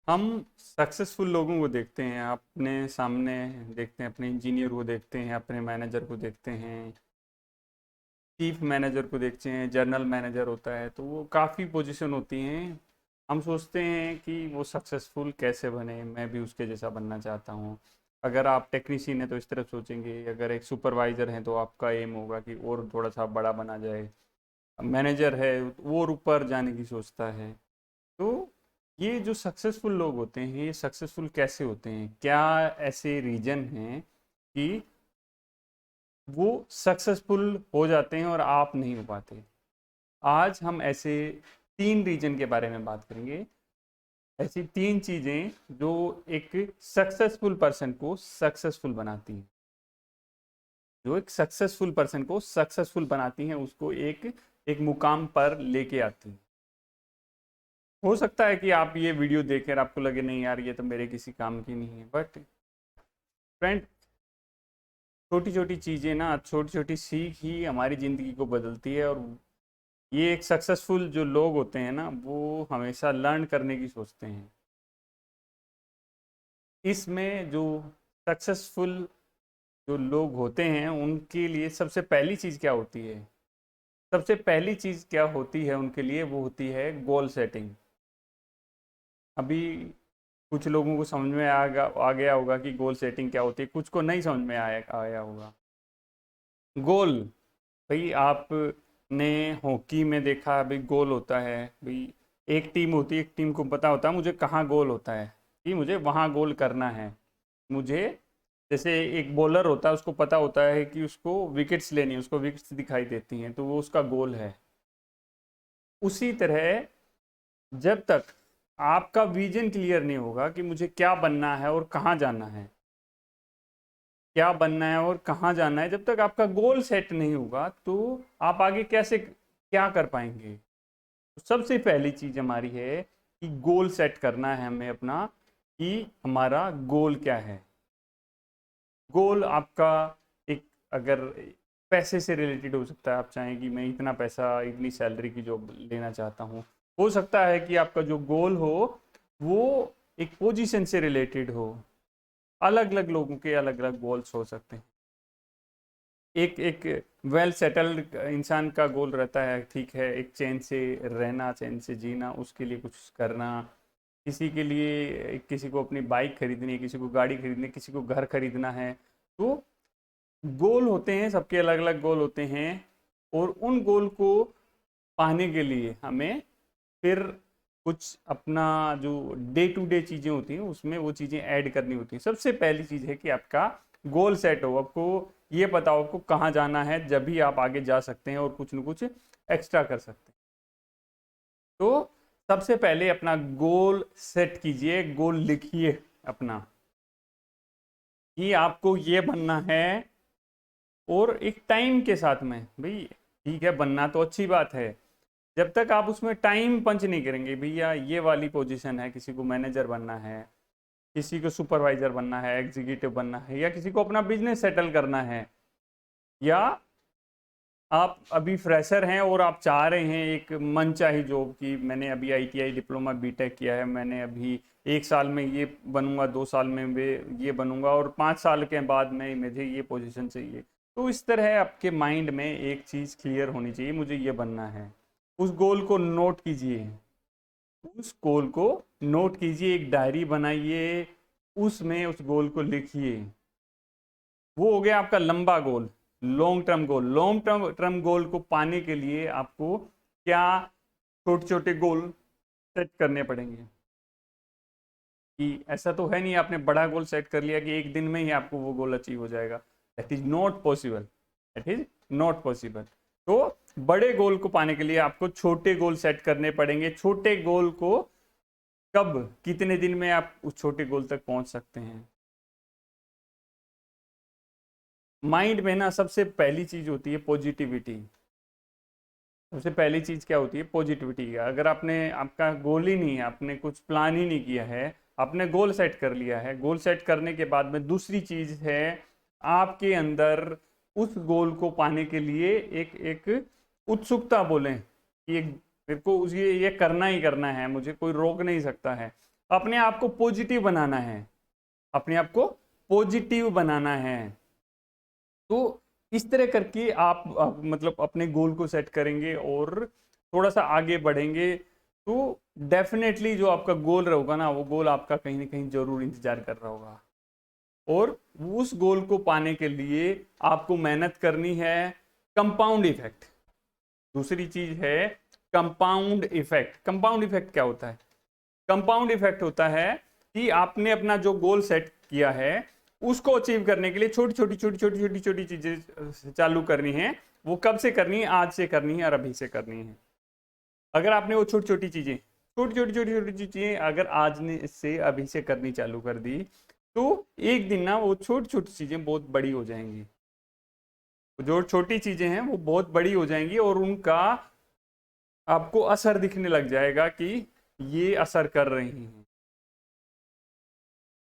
हम सक्सेसफुल लोगों को देखते हैं अपने सामने, देखते हैं अपने इंजीनियर को, देखते हैं अपने मैनेजर को, देखते हैं चीफ मैनेजर को, देखते हैं जनरल मैनेजर होता है, तो वो काफ़ी पोजीशन होती हैं। हम सोचते हैं कि वो सक्सेसफुल कैसे बने, मैं भी उसके जैसा बनना चाहता हूँ। अगर आप टेक्नीशियन हैं तो इस तरफ सोचेंगे, अगर एक सुपरवाइज़र हैं तो आपका एम होगा कि और थोड़ा सा बड़ा बना जाए। मैनेजर है वो और ऊपर जाने की सोचता है। तो ये जो सक्सेसफुल लोग होते हैं, ये सक्सेसफुल कैसे होते हैं? क्या ऐसे रीजन हैं कि वो सक्सेसफुल हो जाते हैं और आप नहीं हो पाते? आज हम ऐसे 3 रीजन के बारे में बात करेंगे। ऐसी 3 चीजें जो एक सक्सेसफुल पर्सन को सक्सेसफुल बनाती हैं, जो एक सक्सेसफुल पर्सन को सक्सेसफुल बनाती हैं, उसको एक एक मुकाम पर लेके आती हैं। हो सकता है कि आप ये वीडियो देखकर आपको लगे नहीं यार, ये तो मेरे किसी काम की नहीं है, बट फ्रेंड, छोटी छोटी चीज़ें ना, छोटी छोटी सीख ही हमारी ज़िंदगी को बदलती है। और ये एक सक्सेसफुल जो लोग होते हैं ना, वो हमेशा लर्न करने की सोचते हैं। इसमें जो सक्सेसफुल जो लोग होते हैं उनके लिए सबसे पहली चीज़ क्या होती है? सबसे पहली चीज़ क्या होती है उनके लिए? वो होती है गोल सेटिंग। अभी कुछ लोगों को समझ में आ गया होगा कि गोल सेटिंग क्या होती है, कुछ को नहीं समझ में आया होगा। गोल, भाई आपने हॉकी में देखा, भाई गोल होता है, भाई एक टीम होती है, एक टीम को पता होता है मुझे कहाँ गोल होता है, कि मुझे वहाँ गोल करना है। मुझे, जैसे एक बॉलर होता है, उसको पता होता है कि उसको विकेट्स लेनी है, उसको विकेट्स दिखाई देती हैं, तो वो उसका गोल है। उसी तरह जब तक आपका विजन क्लियर नहीं होगा कि मुझे क्या बनना है और कहाँ जाना है, क्या बनना है और कहाँ जाना है, जब तक आपका गोल सेट नहीं होगा तो आप आगे कैसे क्या कर पाएंगे? तो सबसे पहली चीज हमारी है कि गोल सेट करना है हमें अपना, कि हमारा गोल क्या है। गोल आपका एक, अगर पैसे से रिलेटेड हो सकता है, आप चाहें कि मैं इतना पैसा, इतनी सैलरी की जॉब लेना चाहता हूँ। हो सकता है कि आपका जो गोल हो वो एक पोजीशन से रिलेटेड हो। अलग अलग लोगों के अलग अलग गोल्स हो सकते हैं। एक एक वेल सेटल्ड इंसान का गोल रहता है, ठीक है, एक चैन से रहना, चैन से जीना, उसके लिए कुछ करना। किसी के लिए, किसी को अपनी बाइक खरीदनी है, किसी को गाड़ी खरीदनी है, किसी को घर खरीदना है। तो गोल होते हैं, सबके अलग अलग गोल होते हैं। और उन गोल को पाने के लिए हमें फिर कुछ अपना जो डे टू डे चीज़ें होती हैं उसमें वो चीज़ें ऐड करनी होती हैं। सबसे पहली चीज़ है कि आपका गोल सेट हो, आपको ये पता हो आपको कहाँ जाना है, जब भी आप आगे जा सकते हैं और कुछ न कुछ एक्स्ट्रा कर सकते हैं। तो सबसे पहले अपना गोल सेट कीजिए, गोल लिखिए अपना, कि आपको ये बनना है। और एक टाइम के साथ में, भाई ठीक है, बनना तो अच्छी बात है, जब तक आप उसमें टाइम पंच नहीं करेंगे, भैया ये वाली पोजीशन है, किसी को मैनेजर बनना है, किसी को सुपरवाइजर बनना है, एग्जीक्यूटिव बनना है, या किसी को अपना बिजनेस सेटल करना है, या आप अभी फ्रेशर हैं और आप चाह रहे हैं एक मनचाही जॉब की, मैंने अभी आईटीआई डिप्लोमा बीटेक किया है, मैंने अभी 1 साल में ये बनूंगा, 2 साल में वे ये बनूंगा, और 5 साल के बाद में मुझे ये पोजीशन चाहिए। तो इस तरह आपके माइंड में एक चीज़ क्लियर होनी चाहिए, मुझे ये बनना है। उस गोल को नोट कीजिए, उस गोल को नोट कीजिए, एक डायरी बनाइए, उसमें उस गोल को लिखिए। वो हो गया आपका लंबा गोल, long term goal. Long term term goal को पाने के लिए आपको क्या छोटे छोटे गोल सेट करने पड़ेंगे? कि ऐसा तो है नहीं आपने बड़ा गोल सेट कर लिया कि एक दिन में ही आपको वो गोल अचीव हो जाएगा। That is not possible, that is not possible. तो बड़े गोल को पाने के लिए आपको छोटे गोल सेट करने पड़ेंगे। छोटे गोल को कब, कितने दिन में आप उस छोटे गोल तक पहुंच सकते हैं? माइंड में ना सबसे पहली चीज होती है पॉजिटिविटी। सबसे पहली चीज क्या होती है? पॉजिटिविटी। अगर आपने, आपका गोल ही नहीं है, आपने कुछ प्लान ही नहीं किया है, आपने गोल सेट कर लिया है, गोल सेट करने के बाद में दूसरी चीज है आपके अंदर उस गोल को पाने के लिए एक एक उत्सुकता बोलें कि एक, मेरे को ये करना ही करना है, मुझे कोई रोक नहीं सकता है। अपने आप को पॉजिटिव बनाना है, अपने आप को पॉजिटिव बनाना है। तो इस तरह करके आप मतलब अपने गोल को सेट करेंगे और थोड़ा सा आगे बढ़ेंगे, तो डेफिनेटली जो आपका गोल होगा ना, वो गोल आपका कहीं ना कहीं जरूर इंतजार कर रहा होगा। और उस गोल को पाने के लिए आपको मेहनत करनी है। कंपाउंड इफेक्ट दूसरी चीज है, कंपाउंड इफेक्ट। कंपाउंड इफेक्ट क्या होता है? कंपाउंड इफेक्ट होता है कि आपने अपना जो गोल सेट किया है उसको अचीव करने के लिए छोटी छोटी छोटी छोटी छोटी छोटी चीजें चालू करनी है। वो कब से करनी है? आज से करनी है और अभी से करनी है। अगर आपने वो छोटी छोटी चीजें छोटी छोटी छोटी छोटी चीजें अगर आज ने से अभी से करनी चालू कर दी, तो एक दिन ना वो छोटी छोटी चीजें बहुत बड़ी हो जाएंगी। जो छोटी चीजें हैं वो बहुत बड़ी हो जाएंगी और उनका आपको असर दिखने लग जाएगा कि ये असर कर रही हैं।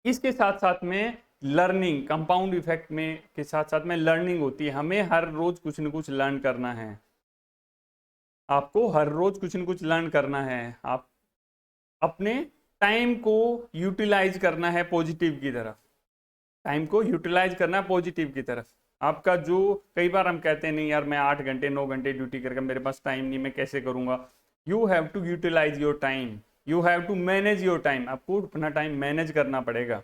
इसके साथ साथ में लर्निंग, कंपाउंड इफेक्ट में के साथ साथ में लर्निंग होती है। हमें हर रोज कुछ न कुछ लर्न करना है। आपको हर रोज कुछ न कुछ लर्न करना है। आप अपने टाइम को यूटिलाइज करना है पॉजिटिव की तरफ। टाइम को यूटिलाइज करना है पॉजिटिव की तरफ। आपका जो, कई बार हम कहते हैं नहीं यार मैं 8 घंटे 9 घंटे ड्यूटी करके मेरे पास टाइम नहीं, मैं कैसे करूंगा? You have to utilize your time, you have to manage your time. आपको अपना टाइम मैनेज करना पड़ेगा।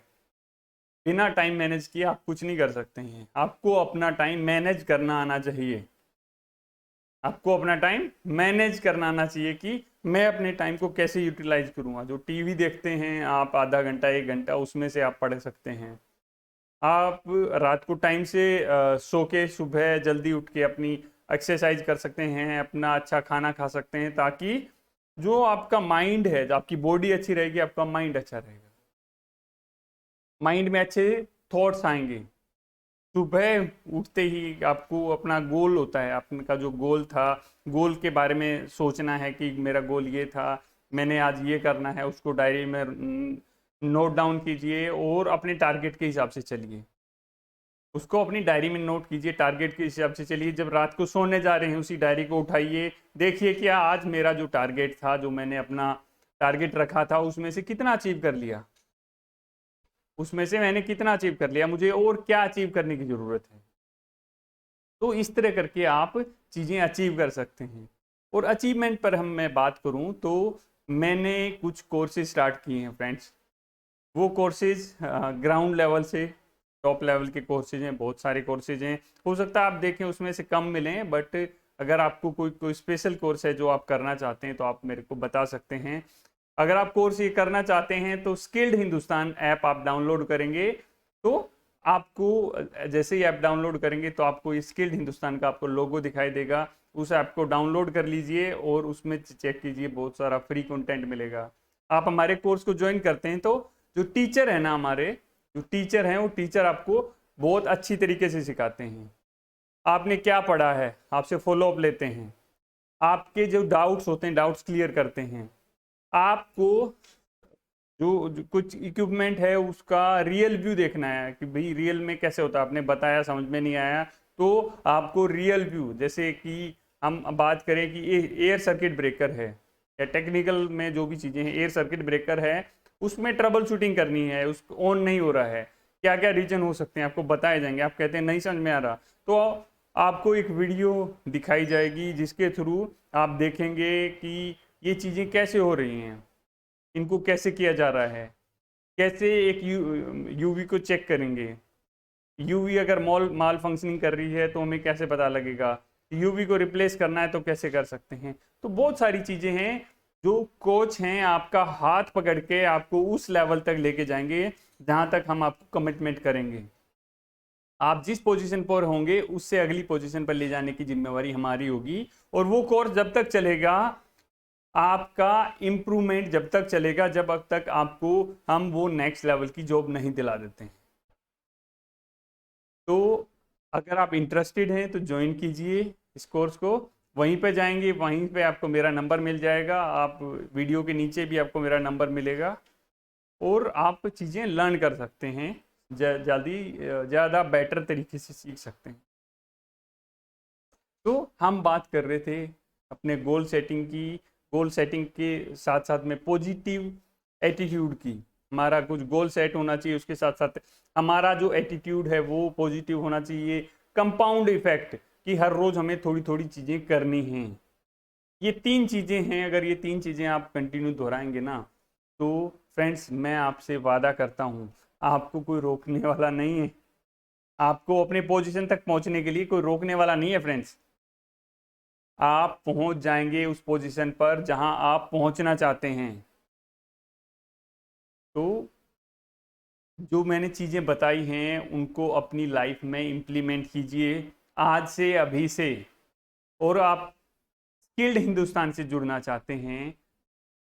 बिना टाइम मैनेज किए आप कुछ नहीं कर सकते हैं। आपको अपना टाइम मैनेज करना आना चाहिए। आपको अपना टाइम मैनेज करना आना चाहिए कि मैं अपने टाइम को कैसे यूटिलाइज करूंगा। जो टीवी देखते हैं आप आधा घंटा 1 घंटा, उसमें से आप पढ़ सकते हैं। आप रात को टाइम से सो के सुबह जल्दी उठ के अपनी एक्सरसाइज कर सकते हैं, अपना अच्छा खाना खा सकते हैं, ताकि जो आपका माइंड है, जो आपकी बॉडी अच्छी रहेगी, आपका माइंड अच्छा रहेगा। माइंड में अच्छे थॉट्स आएंगे। सुबह उठते ही आपको अपना गोल होता है, आपका जो गोल था, गोल के बारे में सोचना है कि मेरा गोल ये था, मैंने आज ये करना है। उसको डायरी में नोट डाउन कीजिए और अपने टारगेट के हिसाब से चलिए। उसको अपनी डायरी में नोट कीजिए, टारगेट के हिसाब से चलिए। जब रात को सोने जा रहे हैं उसी डायरी को उठाइए, देखिए कि आज मेरा जो टारगेट था, जो मैंने अपना टारगेट रखा था, उसमें से कितना अचीव कर लिया, उसमें से मैंने कितना अचीव कर लिया, मुझे और क्या अचीव करने की जरूरत है। तो इस तरह करके आप चीजें अचीव कर सकते हैं। और अचीवमेंट पर मैं बात करूं तो मैंने कुछ कोर्सेज स्टार्ट किए हैं फ्रेंड्स। वो कोर्सेज ग्राउंड लेवल से टॉप लेवल के कोर्सेज हैं, बहुत सारे कोर्सेज हैं। हो सकता है आप देखें उसमें से कम मिलें, बट अगर आपको कोई कोई स्पेशल कोर्स है जो आप करना चाहते हैं तो आप मेरे को बता सकते हैं। अगर आप कोर्स ये करना चाहते हैं तो स्किल्ड हिंदुस्तान ऐप आप डाउनलोड करेंगे, तो आपको जैसे ही ऐप डाउनलोड करेंगे तो आपको स्किल्ड हिंदुस्तान का आपको लोगो दिखाई देगा। उस ऐप को डाउनलोड कर लीजिए और उसमें चेक कीजिए, बहुत सारा फ्री कंटेंट मिलेगा। आप हमारे कोर्स को ज्वाइन करते हैं तो जो टीचर है ना, हमारे जो टीचर हैं, वो टीचर आपको बहुत अच्छी तरीके से सिखाते हैं। आपने क्या पढ़ा है आपसे फॉलोअप लेते हैं, आपके जो डाउट्स होते हैं डाउट्स क्लियर करते हैं। आपको जो कुछ इक्विपमेंट है उसका रियल व्यू देखना है कि भाई रियल में कैसे होता है। आपने बताया समझ में नहीं आया, तो आपको रियल व्यू, जैसे कि हम बात करें कि एयर सर्किट ब्रेकर है या टेक्निकल में जो भी चीज़ें हैं, एयर सर्किट ब्रेकर है, उसमें ट्रबल शूटिंग करनी है, उस ऑन नहीं हो रहा है, क्या क्या रीजन हो सकते हैं आपको बताए जाएंगे। आप कहते हैं नहीं समझ में आ रहा, तो आपको एक वीडियो दिखाई जाएगी जिसके थ्रू आप देखेंगे कि ये चीज़ें कैसे हो रही हैं, इनको कैसे किया जा रहा है, कैसे एक यूवी को चेक करेंगे। यूवी अगर माल फंक्शनिंग कर रही है तो हमें कैसे पता लगेगा, यूवी को रिप्लेस करना है तो कैसे कर सकते हैं। तो बहुत सारी चीज़ें हैं जो कोच हैं आपका हाथ पकड़ के आपको उस लेवल तक लेके जाएंगे जहां तक हम आपको कमिटमेंट करेंगे। आप जिस पोजीशन पर होंगे उससे अगली पोजीशन पर ले जाने की जिम्मेवारी हमारी होगी। और वो कोर्स जब तक चलेगा, आपका इम्प्रूवमेंट जब तक चलेगा, जब तक आपको हम वो नेक्स्ट लेवल की जॉब नहीं दिला देते हैं। तो अगर आप इंटरेस्टेड हैं तो ज्वाइन कीजिए इस कोर्स को। वहीं पे जाएंगे, वहीं पे आपको मेरा नंबर मिल जाएगा, आप वीडियो के नीचे भी आपको मेरा नंबर मिलेगा और आप चीज़ें लर्न कर सकते हैं, जल्दी ज़्यादा बेटर तरीके से सीख सकते हैं। तो हम बात कर रहे थे अपने गोल सेटिंग की। गोल सेटिंग के साथ साथ में पॉजिटिव एटीट्यूड की। हमारा कुछ गोल सेट होना चाहिए, उसके साथ साथ हमारा जो एटीट्यूड है वो पॉजिटिव होना चाहिए। कंपाउंड इफेक्ट कि हर रोज हमें थोड़ी थोड़ी चीजें करनी हैं। ये 3 चीजें हैं, अगर ये 3 चीजें आप कंटिन्यू दोहराएंगे ना, तो फ्रेंड्स मैं आपसे वादा करता हूं आपको कोई रोकने वाला नहीं है। आपको अपने पोजीशन तक पहुंचने के लिए कोई रोकने वाला नहीं है फ्रेंड्स। आप पहुंच जाएंगे उस पोजीशन पर जहां आप पहुंचना चाहते हैं। तो जो मैंने चीज़ें बताई हैं उनको अपनी लाइफ में इम्प्लीमेंट कीजिए आज से, अभी से। और आप स्किल्ड हिंदुस्तान से जुड़ना चाहते हैं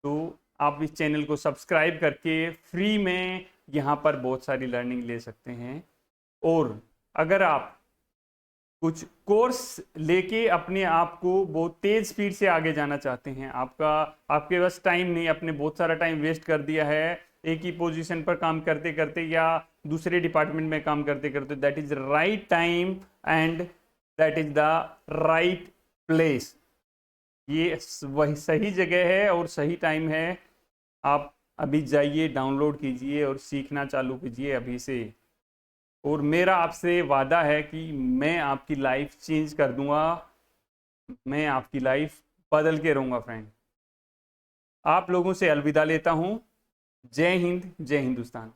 तो आप इस चैनल को सब्सक्राइब करके फ्री में यहाँ पर बहुत सारी लर्निंग ले सकते हैं। और अगर आप कुछ कोर्स लेके अपने आप को बहुत तेज स्पीड से आगे जाना चाहते हैं, आपके पास टाइम नहीं, आपने बहुत सारा टाइम वेस्ट कर दिया है एक ही पोजीशन पर काम करते करते या दूसरे डिपार्टमेंट में काम करते करते, that is right time and that is the right place. ये वही सही जगह है और सही टाइम है। आप अभी जाइए, डाउनलोड कीजिए और सीखना चालू कीजिए अभी से। और मेरा आपसे वादा है कि मैं आपकी लाइफ चेंज कर दूंगा, मैं आपकी लाइफ बदल के रहूंगा फ्रेंड। आप लोगों से अलविदा लेता हूं। जय हिंद, जय हिंदुस्तान।